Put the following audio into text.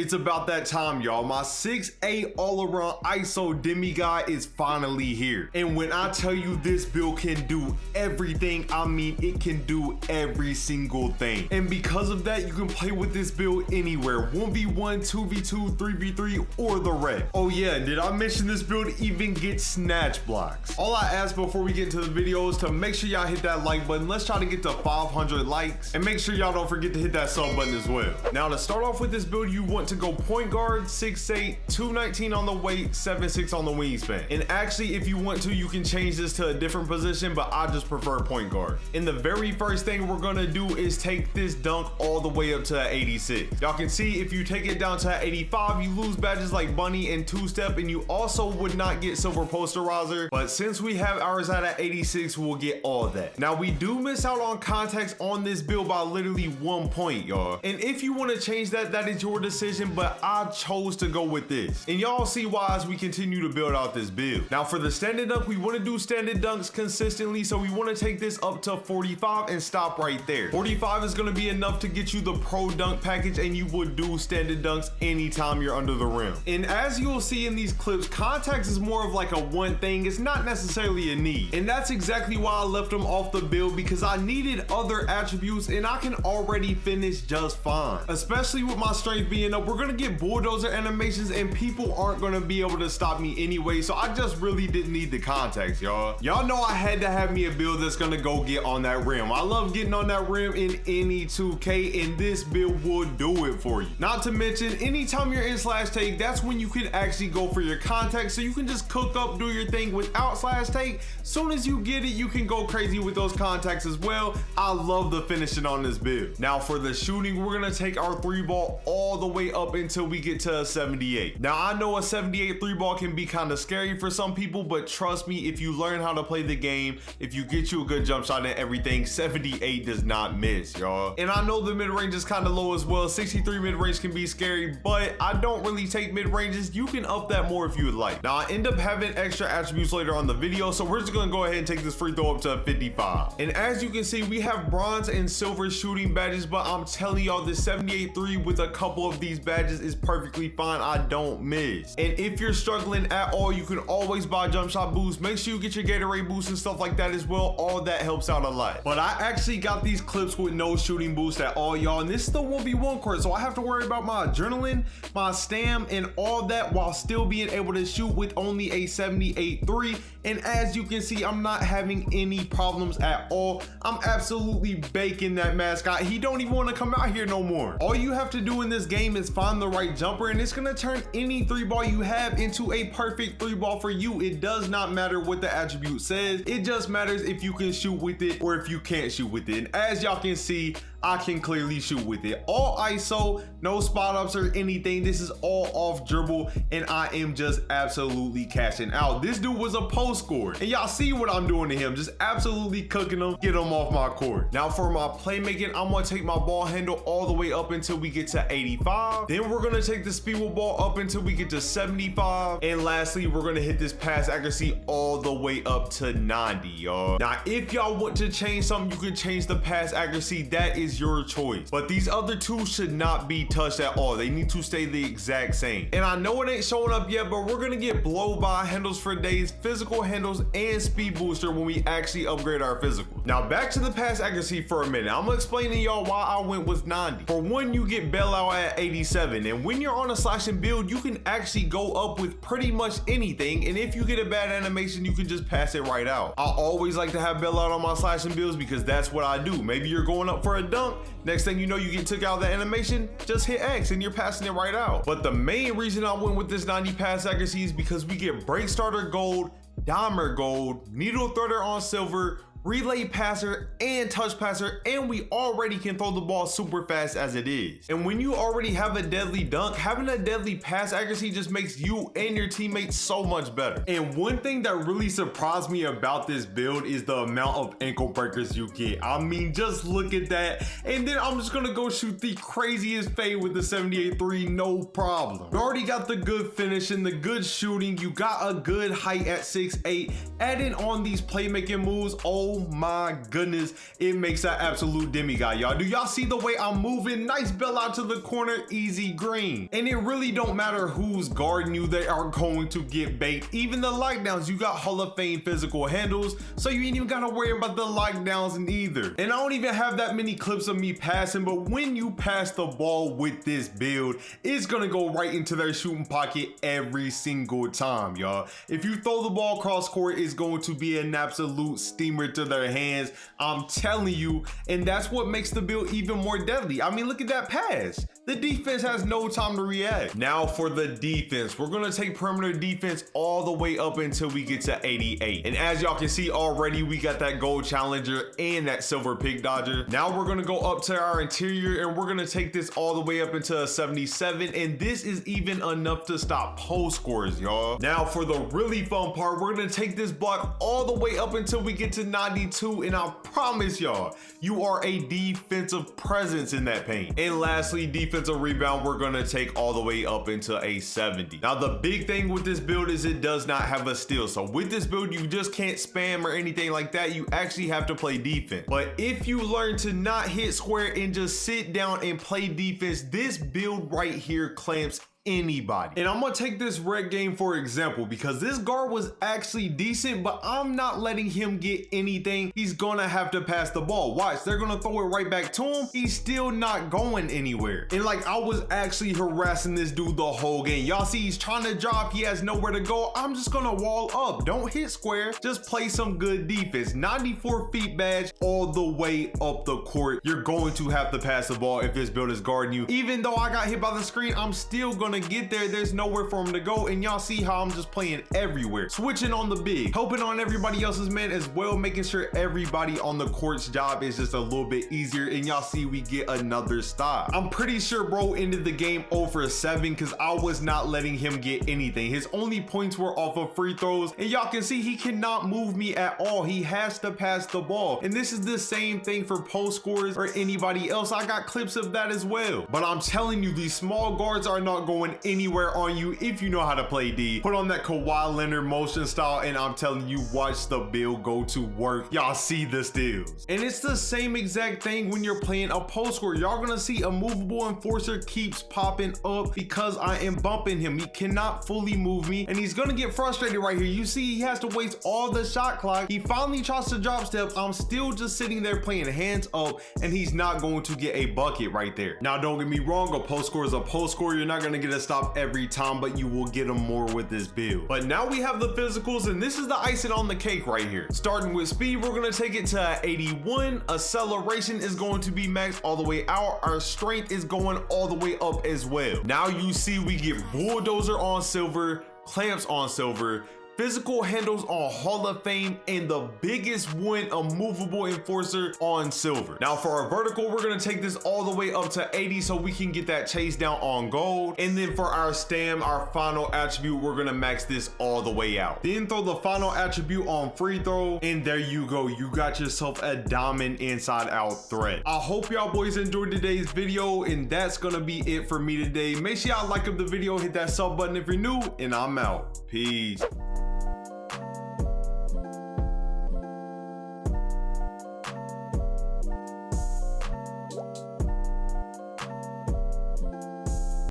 It's about that time, y'all. My 6'8" all-around ISO demigod is finally here. And when I tell you this build can do everything, I mean it can do every single thing. And because of that, you can play with this build anywhere. 1v1, 2v2, 3v3, or the red. Oh yeah, did I mention this build even gets snatch blocks? All I ask before we get into the video is to make sure y'all hit that like button. Let's try to get to 500 likes. And make sure y'all don't forget to hit that sub button as well. Now to start off with this build, you want to go point guard, 6'8", 219 on the weight, 7'6" on the wingspan. And actually, if you want to, you can change this to a different position, but I just prefer point guard. And the very first thing we're gonna do is take this dunk all the way up to 86. Y'all can see if you take it down to 85, you lose badges like bunny and two-step, and you also would not get silver posterizer. But since we have ours at 86, we'll get all of that. Now we do miss out on context on this build by literally 1 point, y'all. And if you want to change that, that is your decision, but I chose to go with this. And y'all see why as we continue to build out this build. Now for the standard dunk, we want to do standard dunks consistently, so we want to take this up to 45 and stop right there. 45 is going to be enough to get you the pro dunk package, and you would do standard dunks anytime you're under the rim. And as you'll see in these clips, context is more of like a one thing, it's not necessarily a need. And that's exactly why I left them off the build, because I needed other attributes and I can already finish just fine. Especially with my strength being up, we're gonna get bulldozer animations and people aren't gonna be able to stop me anyway, so I just really didn't need the context, y'all. Y'all know I had to have me a build that's gonna go get on that rim. I love getting on that rim in any 2K, and this build will do it for you. Not to mention, anytime you're in slash take, that's when you can actually go for your context, so you can just cook up, do your thing without slash take. Soon as you get it, you can go crazy with those contacts as well. I love the finishing on this build. Now for the shooting, we're gonna take our 3-ball all the way up until we get to a 78. Now I know a 78 3-ball can be kind of scary for some people, but trust me, if you learn how to play the game, if you get you a good jump shot and everything, 78 does not miss, y'all. And I know the mid-range is kind of low as well. 63 mid-range can be scary, but I don't really take mid-ranges. You can up that more if you would like. Now I end up having extra attributes later on the video, so we're just gonna go ahead and take this free throw up to 55. And as you can see, we have bronze and silver shooting badges, but I'm telling y'all, this 78-3 with a couple of these badges is perfectly fine. I don't miss. And if you're struggling at all, you can always buy jump shot boost. Make sure you get your Gatorade boost and stuff like that as well. All that helps out a lot. But I actually got these clips with no shooting boost at all, y'all, and this is the 1v1 court, so I have to worry about my adrenaline, my stam, and all that while still being able to shoot with only a 78-3. And as you can see, I'm not having any problems at all. I'm absolutely baking that mascot. He don't even want to come out here no more. All you have to do in this game is find the right jumper, and it's gonna turn any 3-ball you have into a perfect 3-ball for you. It does not matter what the attribute says. It just matters if you can shoot with it or if you can't shoot with it. And as y'all can see, I can clearly shoot with it. All ISO, no spot ups or anything. This is all off dribble, and I am just absolutely cashing out. This dude was a post scorer, and y'all see what I'm doing to him. Just absolutely cooking him, get him off my court. Now for my playmaking, I'm gonna take my ball handle all the way up until we get to 85. Then we're gonna take the speedball ball up until we get to 75. And lastly, we're gonna hit this pass accuracy all the way up to 90, y'all. Now, if y'all want to change something, you can change the pass accuracy. That is your choice, but these other two should not be touched at all. They need to stay the exact same. And I know it ain't showing up yet, but we're gonna get blow by handles for days, physical handles, and speed booster when we actually upgrade our physical. Now back to the pass accuracy for a minute. I'm gonna explain to y'all why I went with 90. For one, you get bailout at 87, and when you're on a slashing build, you can actually go up with pretty much anything, and if you get a bad animation, you can just pass it right out. I always like to have bailout on my slashing builds because that's what I do. Maybe you're going up for a dunk, next thing you know, you get took out of the animation, just hit X and you're passing it right out. But the main reason I went with this 90 pass accuracy is because we get break starter gold, dimer gold, needle threader on silver, relay passer, and touch passer, and we already can throw the ball super fast as it is. And when you already have a deadly dunk, having a deadly pass accuracy just makes you and your teammates so much better. And one thing that really surprised me about this build is the amount of ankle breakers you get. I mean, just look at that. And then I'm just gonna go shoot the craziest fade with the 78-3, no problem. You already got the good finishing, the good shooting, you got a good height at 6'8", adding on these playmaking moves. Oh oh my goodness, it makes an absolute demigod, y'all. Do y'all see the way I'm moving? Nice bell out to the corner, easy green. And it really don't matter who's guarding you, they are going to get bait. Even the lockdowns, you got Hall of Fame physical handles, so you ain't even gotta worry about the lockdowns either. And I don't even have that many clips of me passing, but when you pass the ball with this build, it's gonna go right into their shooting pocket every single time, y'all. If you throw the ball cross court, it's going to be an absolute steamer to their hands, I'm telling you. And that's what makes the build even more deadly. I mean, look at that pass. The defense has no time to react. Now for the defense, we're gonna take perimeter defense all the way up until we get to 88. And as y'all can see already, we got that gold challenger and that silver pick dodger. Now we're gonna go up to our interior and we're gonna take this all the way up into a 77. And this is even enough to stop post scores, y'all. Now for the really fun part, we're gonna take this block all the way up until we get to 92. And I promise y'all, you are a defensive presence in that paint. And lastly, defensive rebound, we're gonna take all the way up into a 70. Now the big thing with this build is it does not have a steal. So with this build, you just can't spam or anything like that. You actually have to play defense. But if you learn to not hit square and just sit down and play defense, this build right here clamps anybody. And I'm gonna take this red game for example, because this guard was actually decent, but I'm not letting him get anything. He's gonna have to pass the ball. Watch, they're gonna throw it right back to him. He's still not going anywhere. And like, I was actually harassing this dude the whole game. Y'all see, he's trying to drop, he has nowhere to go. I'm just gonna wall up. Don't hit square, just play some good defense. 94 feet badge all the way up the court. You're going to have to pass the ball if this build is guarding you. Even though I got hit by the screen, I'm still gonna get there. There's nowhere for him to go. And y'all see how I'm just playing everywhere, switching on the big, helping on everybody else's man as well, making sure everybody on the court's job is just a little bit easier. And y'all see we get another stop. I'm pretty sure bro ended the game 0-for-7 because I was not letting him get anything. His only points were off of free throws, and y'all can see he cannot move me at all. He has to pass the ball. And this is the same thing for post scores or anybody else. I got clips of that as well. But I'm telling you, these small guards are not going anywhere on you if you know how to play D. Put on that Kawhi Leonard motion style, and I'm telling you, watch the build go to work. Y'all see the steals. And it's the same exact thing when you're playing a post score. Y'all gonna see a movable enforcer keeps popping up because I am bumping him. He cannot fully move me, and he's gonna get frustrated right here. You see, he has to waste all the shot clock. He finally tries to drop step. I'm still just sitting there playing hands up, and he's not going to get a bucket right there. Now, don't get me wrong, a post score is a post score. You're not gonna get a stop every time, but you will get them more with this build. But now we have the physicals, and this is the icing on the cake right here. Starting with speed, we're gonna take it to 81. Acceleration is going to be maxed all the way out. Our strength is going all the way up as well. Now you see we get bulldozer on silver, clamps on silver, physical handles on Hall of Fame, and the biggest one, a movable enforcer on silver. Now for our vertical, we're gonna take this all the way up to 80 so we can get that chase down on gold. And then for our stam, our final attribute, we're gonna max this all the way out. Then throw the final attribute on free throw, and there you go. You got yourself a diamond inside out threat. I hope y'all boys enjoyed today's video, and that's gonna be it for me today. Make sure y'all like up the video, hit that sub button if you're new, and I'm out. Peace.